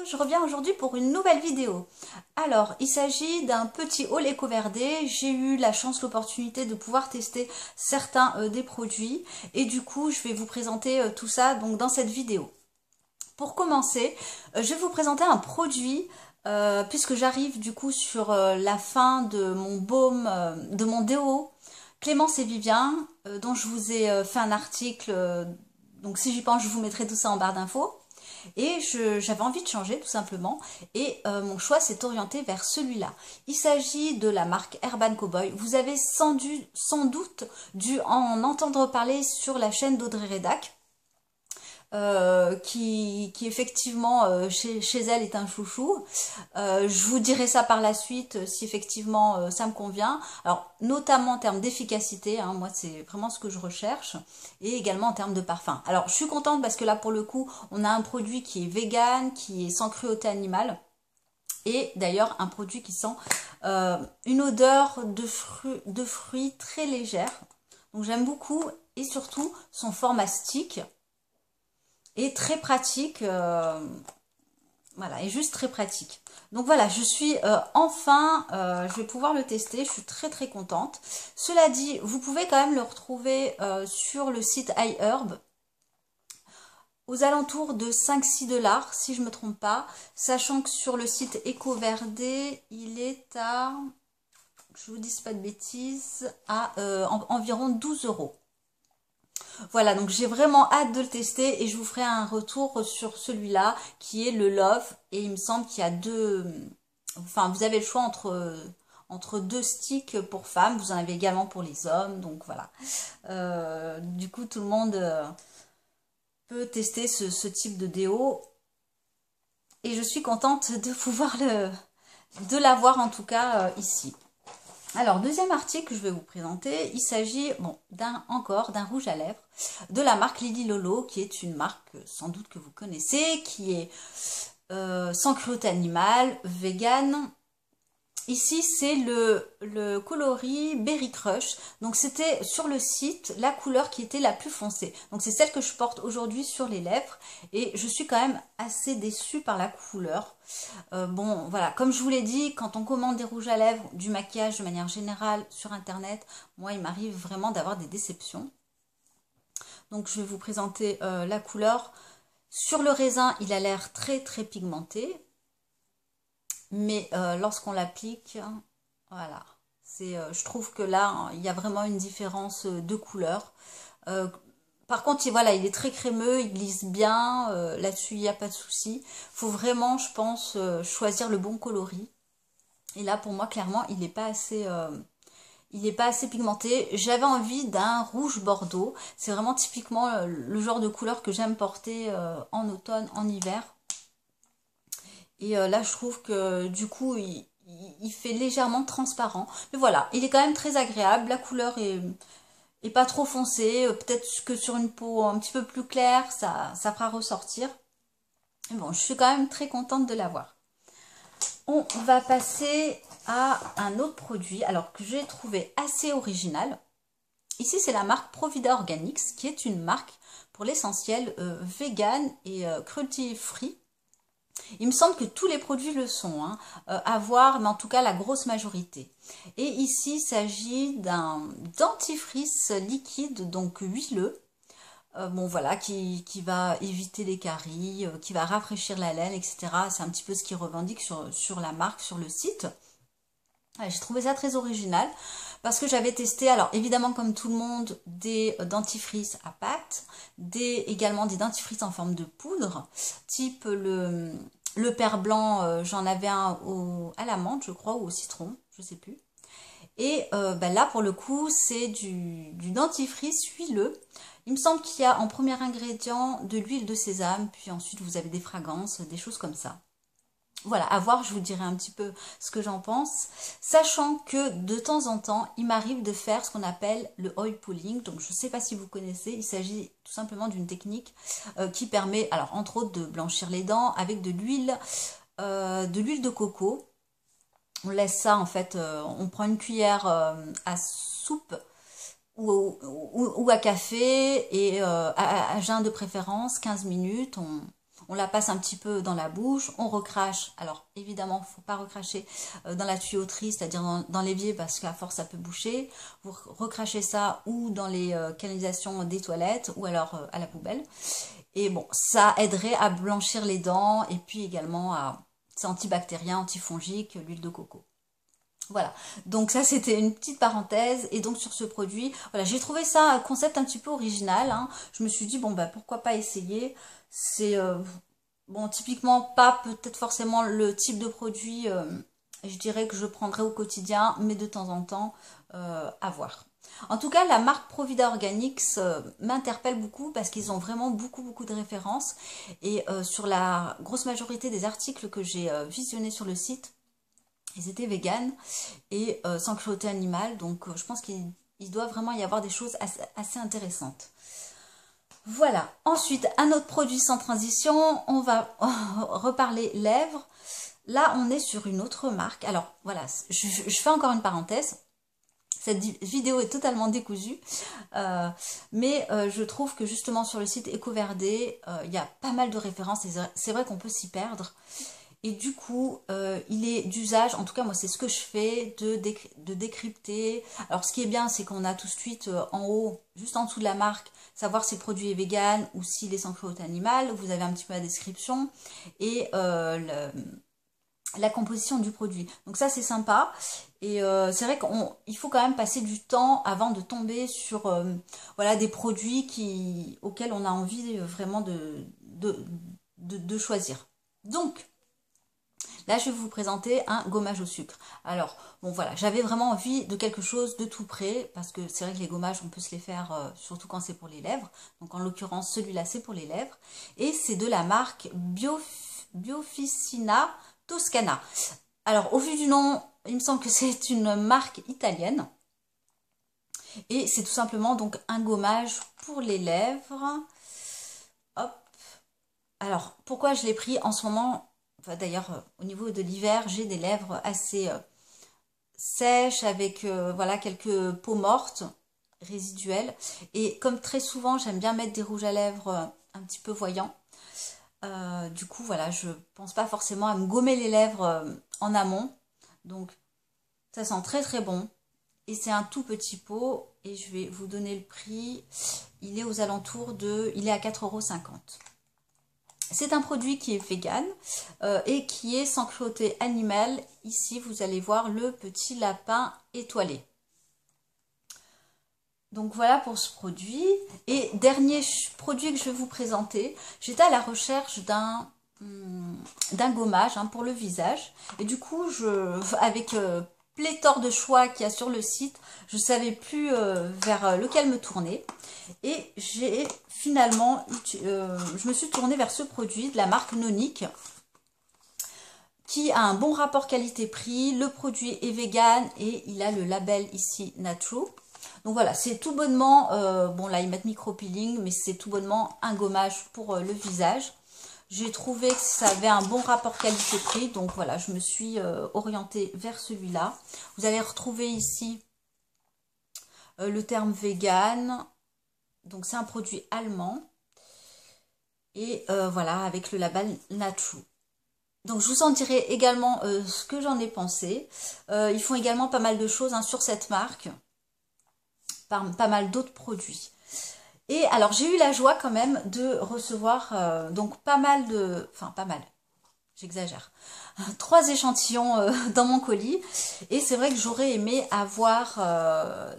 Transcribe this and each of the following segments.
je reviens aujourd'hui pour une nouvelle vidéo. Alors, il s'agit d'un petit haul éco-verdé. J'ai eu la chance, l'opportunité de pouvoir tester certains des produits. Et du coup, je vais vous présenter tout ça donc, dans cette vidéo. Pour commencer, je vais vous présenter un produit, puisque j'arrive du coup sur la fin de mon baume, de mon déo Clémence et Vivien, dont je vous ai fait un article. Donc si j'y pense, je vous mettrai tout ça en barre d'infos. Et j'avais envie de changer tout simplement et mon choix s'est orienté vers celui-là. Il s'agit de la marque Herban Cowboy. Vous avez sans doute dû en entendre parler sur la chaîne d'Audrey Redac. Qui effectivement chez elle est un chouchou. Je vous dirai ça par la suite si effectivement ça me convient. Alors notamment en termes d'efficacité, hein, moi c'est vraiment ce que je recherche, et également en termes de parfum. Alors je suis contente parce que là pour le coup on a un produit qui est vegan, qui est sans cruauté animale, et d'ailleurs un produit qui sent une odeur de fruits très légère. Donc j'aime beaucoup, et surtout son format stick et très pratique, voilà, et juste très pratique. Donc voilà, je suis enfin, je vais pouvoir le tester, je suis très contente. Cela dit, vous pouvez quand même le retrouver sur le site iHerb aux alentours de 5-6 $, si je ne me trompe pas, sachant que sur le site EcoVerdé, il est à, je vous dis pas de bêtises, à environ 12 €. Voilà, donc j'ai vraiment hâte de le tester et je vous ferai un retour sur celui-là qui est le Love. Et il me semble qu'il y a deux... Enfin, vous avez le choix entre deux sticks pour femmes. Vous en avez également pour les hommes, donc voilà. Du coup, tout le monde peut tester ce type de déo. Et je suis contente de pouvoir l'avoir en tout cas ici. Alors, deuxième article que je vais vous présenter, il s'agit bon, encore d'un rouge à lèvres de la marque Lily Lolo, qui est une marque sans doute que vous connaissez, qui est sans cruauté animale, vegan. Ici, c'est le coloris Berry Crush. Donc, c'était sur le site la couleur qui était la plus foncée. Donc, c'est celle que je porte aujourd'hui sur les lèvres. Et je suis quand même assez déçue par la couleur. Bon, voilà, comme je vous l'ai dit, quand on commande des rouges à lèvres, du maquillage de manière générale sur Internet, moi, il m'arrive vraiment d'avoir des déceptions. Donc, je vais vous présenter la couleur. Sur le raisin, il a l'air très pigmenté. Mais lorsqu'on l'applique, voilà, je trouve que là, il y a vraiment une différence de couleur. Par contre, voilà, il est très crémeux, il glisse bien, là-dessus, il n'y a pas de souci. Il faut vraiment, je pense, choisir le bon coloris. Et là, pour moi, clairement, il n'est pas assez... pigmenté. J'avais envie d'un rouge bordeaux. C'est vraiment typiquement le genre de couleur que j'aime porter en automne, en hiver. Et là, je trouve que du coup, il fait légèrement transparent. Mais voilà, il est quand même très agréable. La couleur est pas trop foncée. Peut-être que sur une peau un petit peu plus claire, ça fera ressortir. Mais bon, je suis quand même très contente de l'avoir. On va passer à un autre produit, alors que j'ai trouvé assez original. Ici, c'est la marque Provida Organics, qui est une marque pour l'essentiel vegan et cruelty free. Il me semble que tous les produits le sont, hein, à voir, mais en tout cas la grosse majorité. Et ici, il s'agit d'un dentifrice liquide, donc huileux, bon voilà, qui va éviter les caries, qui va rafraîchir la laine, etc. C'est un petit peu ce qu'ils revendiquent sur la marque, sur le site. J'ai trouvé ça très original parce que j'avais testé, alors évidemment comme tout le monde, des dentifrices à pâte, également des dentifrices en forme de poudre, type le Père Blanc, j'en avais un à l'amande je crois, ou au citron, je sais plus. Et là pour le coup c'est du dentifrice huileux. Il me semble qu'il y a en premier ingrédient de l'huile de sésame, puis ensuite vous avez des fragrances, des choses comme ça. Voilà, à voir, je vous dirai un petit peu ce que j'en pense, sachant que de temps en temps, il m'arrive de faire ce qu'on appelle le oil pulling. Donc je ne sais pas si vous connaissez, il s'agit tout simplement d'une technique qui permet, alors entre autres, de blanchir les dents avec de l'huile de coco. On laisse ça en fait, on prend une cuillère à soupe ou à café et à jeun de préférence, 15 minutes, on on la passe un petit peu dans la bouche, on recrache. Alors évidemment, il ne faut pas recracher dans la tuyauterie, c'est-à-dire dans l'évier parce qu'à force ça peut boucher. Vous recrachez ça ou dans les canalisations des toilettes ou alors à la poubelle. Et bon, ça aiderait à blanchir les dents et puis également à... C'est antibactérien, antifongique, l'huile de coco. Voilà, donc ça c'était une petite parenthèse. Et donc sur ce produit, voilà, j'ai trouvé ça un concept un petit peu original, hein. Je me suis dit, bon bah pourquoi pas essayer. C'est, bon, typiquement pas peut-être forcément le type de produit, je dirais que je prendrais au quotidien, mais de temps en temps, à voir. En tout cas, la marque Provida Organics m'interpelle beaucoup parce qu'ils ont vraiment beaucoup de références. Et sur la grosse majorité des articles que j'ai visionnés sur le site, ils étaient véganes et sans cruauté animale. Donc je pense qu'il doit vraiment y avoir des choses assez intéressantes. Voilà. Ensuite, un autre produit sans transition. On va reparler lèvres. Là, on est sur une autre marque. Alors voilà, je fais encore une parenthèse. Cette vidéo est totalement décousue, mais je trouve que justement sur le site EcoVerde, il y a pas mal de références et c'est vrai qu'on peut s'y perdre. Et du coup, il est d'usage, en tout cas moi c'est ce que je fais, de décrypter. Alors ce qui est bien, c'est qu'on a tout de suite en haut, juste en dessous de la marque, savoir si le produit est vegan ou s'il est sans cruauté animale. Vous avez un petit peu la description et la composition du produit. Donc ça c'est sympa. Et c'est vrai qu'il faut quand même passer du temps avant de tomber sur voilà, des produits auxquels on a envie vraiment de choisir. Donc, là, je vais vous présenter un gommage au sucre. Alors, bon voilà, j'avais vraiment envie de quelque chose de tout près, parce que c'est vrai que les gommages, on peut se les faire, surtout quand c'est pour les lèvres. Donc en l'occurrence, celui-là, c'est pour les lèvres. Et c'est de la marque Biofficina Toscana. Alors, au vu du nom, il me semble que c'est une marque italienne. Et c'est tout simplement donc un gommage pour les lèvres. Hop. Alors, pourquoi je l'ai pris en ce moment? Enfin, d'ailleurs, au niveau de l'hiver, j'ai des lèvres assez sèches avec voilà, quelques peaux mortes résiduelles. Et comme très souvent, j'aime bien mettre des rouges à lèvres un petit peu voyants. Du coup, voilà, je pense pas forcément à me gommer les lèvres en amont. Donc, ça sent très bon. Et c'est un tout petit pot. Et je vais vous donner le prix. Il est aux alentours de... Il est à 4,50 €. C'est un produit qui est vegan et qui est sans cruauté animale. Ici, vous allez voir le petit lapin étoilé. Donc voilà pour ce produit. Et dernier produit que je vais vous présenter, j'étais à la recherche d'un gommage pour le visage. Et du coup, avec pléthore de choix qu'il y a sur le site, je ne savais plus vers lequel me tourner. Et j'ai finalement, je me suis tournée vers ce produit de la marque Nonic, qui a un bon rapport qualité-prix. Le produit est vegan et il a le label ici Natural. Donc voilà, c'est tout bonnement, bon là ils mettent micro-peeling, mais c'est tout bonnement un gommage pour le visage. J'ai trouvé que ça avait un bon rapport qualité-prix, donc voilà, je me suis orientée vers celui-là. Vous allez retrouver ici le terme vegan, donc c'est un produit allemand. Et voilà, avec le label Natural. Donc je vous en dirai également ce que j'en ai pensé. Ils font également pas mal de choses sur cette marque. Pas mal d'autres produits. Et alors j'ai eu la joie quand même de recevoir donc pas mal de... Enfin pas mal, j'exagère. 3 échantillons dans mon colis. Et c'est vrai que j'aurais aimé avoir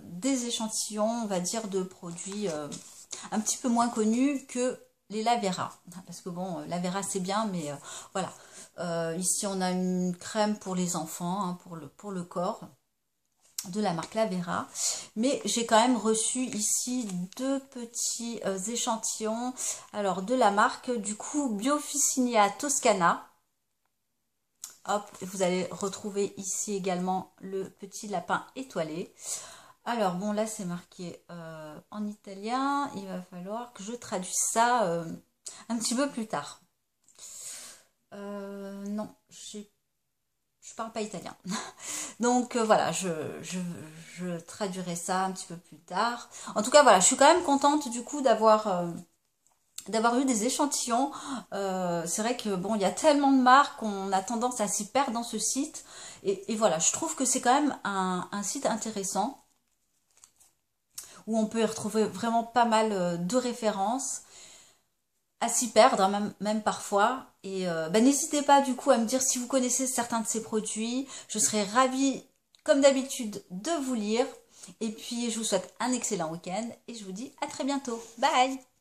des échantillons, on va dire, de produits un petit peu moins connus que les Lavera. Parce que bon, Lavera c'est bien, mais voilà. Ici on a une crème pour les enfants, pour le corps, de la marque Lavera, mais j'ai quand même reçu ici 2 petits échantillons, alors de la marque du coup Biofficina Toscana. Hop, vous allez retrouver ici également le petit lapin étoilé. Alors bon, là c'est marqué en italien, il va falloir que je traduise ça un petit peu plus tard. Non, je parle pas italien. Donc voilà, je traduirai ça un petit peu plus tard. En tout cas, voilà, je suis quand même contente du coup d'avoir d'avoir eu des échantillons. C'est vrai que bon, il y a tellement de marques, on a tendance à s'y perdre dans ce site. Et voilà, je trouve que c'est quand même un site intéressant où on peut y retrouver vraiment pas mal de références, à s'y perdre, hein, même parfois. Et n'hésitez pas du coup à me dire si vous connaissez certains de ces produits. Je serai ravie, comme d'habitude, de vous lire. Et puis, je vous souhaite un excellent week-end et je vous dis à très bientôt. Bye!